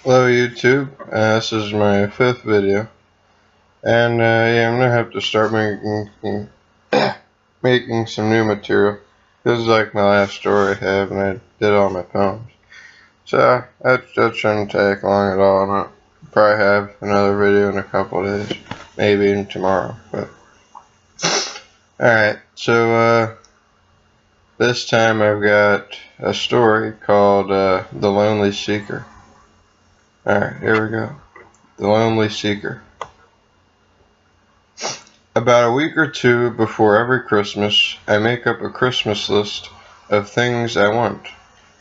Hello YouTube, this is my 5th video, and yeah, I'm gonna have to start making some new material. This is like my last story I have, and I did all my poems. So that shouldn't take long at all, and I'll probably have another video in a couple of days, maybe even tomorrow. But alright, so this time I've got a story called The Lonely Seeker. Alright, here we go. The Lonely Seeker. About a week or two before every Christmas, I make up a Christmas list of things I want.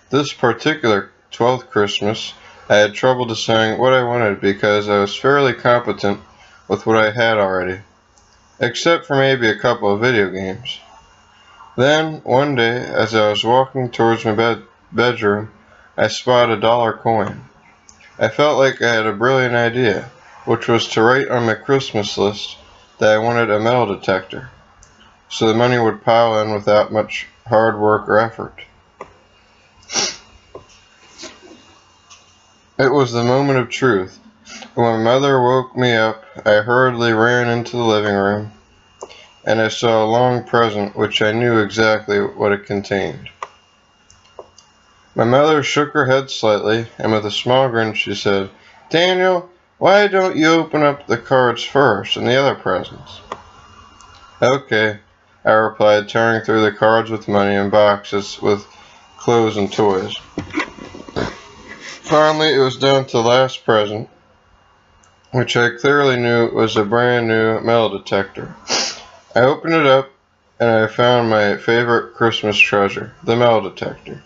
This particular 12th Christmas, I had trouble deciding what I wanted because I was fairly competent with what I had already, except for maybe a couple of video games. Then, one day, as I was walking towards my bedroom, I spotted a dollar coin. I felt like I had a brilliant idea, which was to write on my Christmas list that I wanted a metal detector, so the money would pile in without much hard work or effort. It was the moment of truth. When my mother woke me up, I hurriedly ran into the living room, and I saw a long present which I knew exactly what it contained. My mother shook her head slightly, and with a small grin she said, "Daniel, why don't you open up the cards first and the other presents?" "Okay," I replied, tearing through the cards with money and boxes with clothes and toys. Finally, it was down to the last present, which I clearly knew was a brand new metal detector. I opened it up, and I found my favorite Christmas treasure, the metal detector.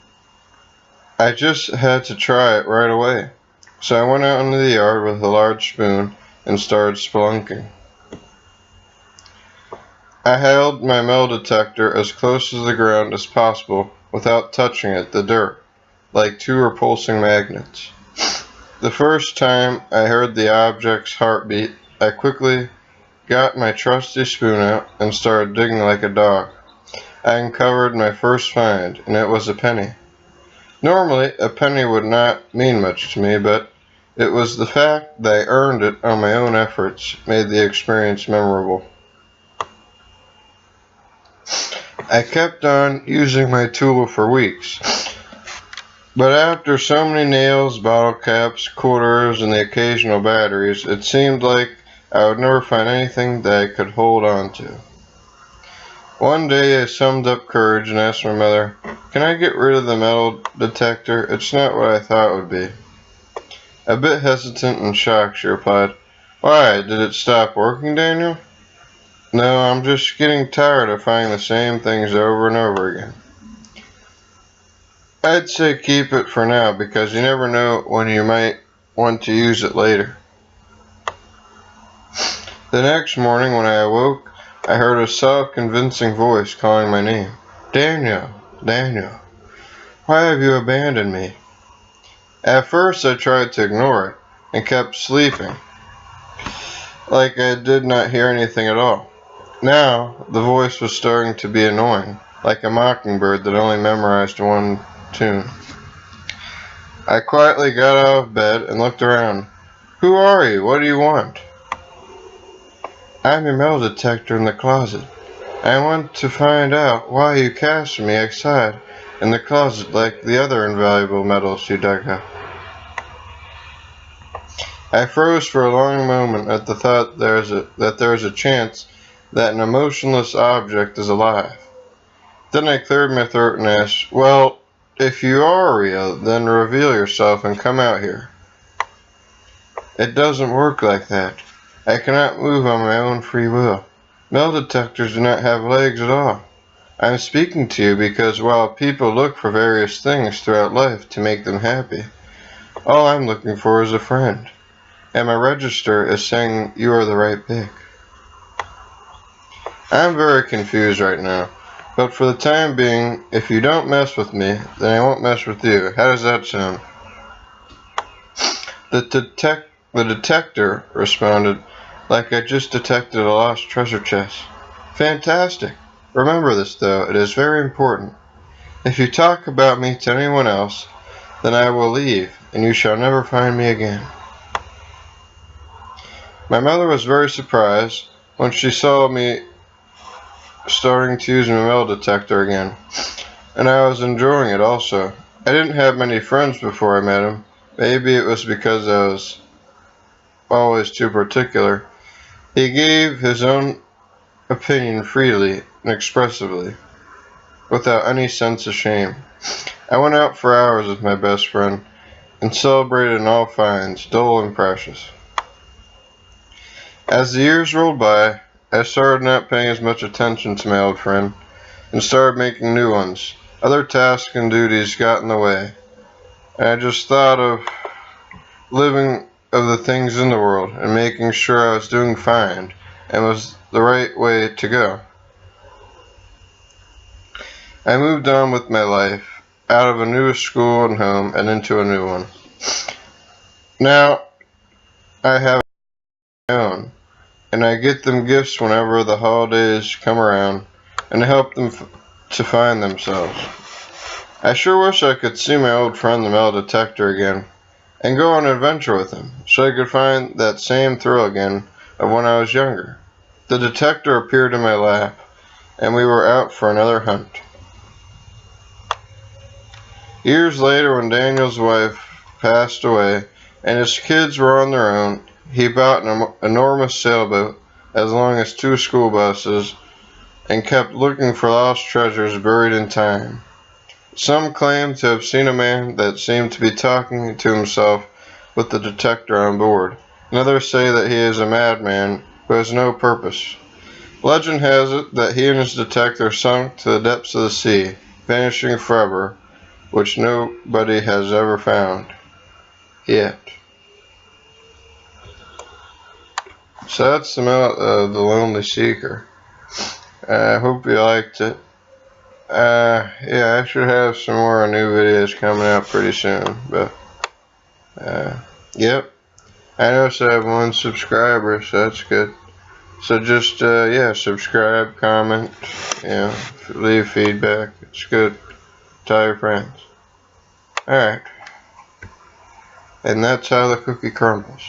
I just had to try it right away. So I went out into the yard with a large spoon and started spelunking. I held my metal detector as close to the ground as possible without touching it, the dirt, like two repulsing magnets. The first time I heard the object's heartbeat, I quickly got my trusty spoon out and started digging like a dog. I uncovered my first find, and it was a penny. Normally, a penny would not mean much to me, but it was the fact that I earned it on my own efforts made the experience memorable. I kept on using my tool for weeks, but after so many nails, bottle caps, quarters, and the occasional batteries, it seemed like I would never find anything that I could hold on to. One day I summed up courage and asked my mother, "Can I get rid of the metal detector? It's not what I thought it would be." A bit hesitant and shocked, she replied, "Why, did it stop working, Daniel?" "No, I'm just getting tired of finding the same things over and over again." "I'd say keep it for now, because you never know when you might want to use it later." The next morning when I awoke, I heard a soft, convincing voice calling my name. "Daniel, Daniel, why have you abandoned me?" At first I tried to ignore it, and kept sleeping, like I did not hear anything at all. Now, the voice was starting to be annoying, like a mockingbird that only memorized one tune. I quietly got out of bed and looked around. "Who are you? What do you want?" "I'm your metal detector in the closet. I want to find out why you cast me outside in the closet like the other invaluable metals you dug up." I froze for a long moment at the thought that there is a chance that an emotionless object is alive. Then I cleared my throat and asked, "Well, if you are real, then reveal yourself and come out here." "It doesn't work like that. I cannot move on my own free will. Metal detectors do not have legs at all. I'm speaking to you because while people look for various things throughout life to make them happy, all I'm looking for is a friend. And my register is saying you are the right pick." I'm very confused right now, but for the time being, if you don't mess with me, then I won't mess with you. How does that sound? The detector responded, like I just detected a lost treasure chest. "Fantastic. Remember this, though. It is very important. If you talk about me to anyone else, then I will leave, and you shall never find me again." My mother was very surprised when she saw me starting to use my metal detector again, and I was enjoying it also. I didn't have many friends before I met him. Maybe it was because I was always too particular. He gave his own opinion freely and expressively, without any sense of shame. I went out for hours with my best friend and celebrated in all finds, dull and precious. As the years rolled by, I started not paying as much attention to my old friend and started making new ones. Other tasks and duties got in the way, and I just thought of living of the things in the world and making sure I was doing fine and was the right way to go. I moved on with my life, out of a new school and home and into a new one. Now I have my own, and I get them gifts whenever the holidays come around and help them to find themselves. I sure wish I could see my old friend the metal detector again and go on an adventure with him so I could find that same thrill again of when I was younger. The detector appeared in my lap, and we were out for another hunt. Years later, when Daniel's wife passed away and his kids were on their own, he bought an enormous sailboat as long as 2 school buses and kept looking for lost treasures buried in time. Some claim to have seen a man that seemed to be talking to himself with the detector on board, and others say that he is a madman who has no purpose. Legend has it that he and his detector sunk to the depths of the sea, vanishing forever, which nobody has ever found yet. So that's the Lonely Seeker. I hope you liked it. Yeah, I should have some more new videos coming out pretty soon, but yep. I noticed I have 1 subscriber, so that's good. So just yeah, subscribe, comment, leave feedback. It's good. Tell your friends. Alright. And that's how the cookie crumbles.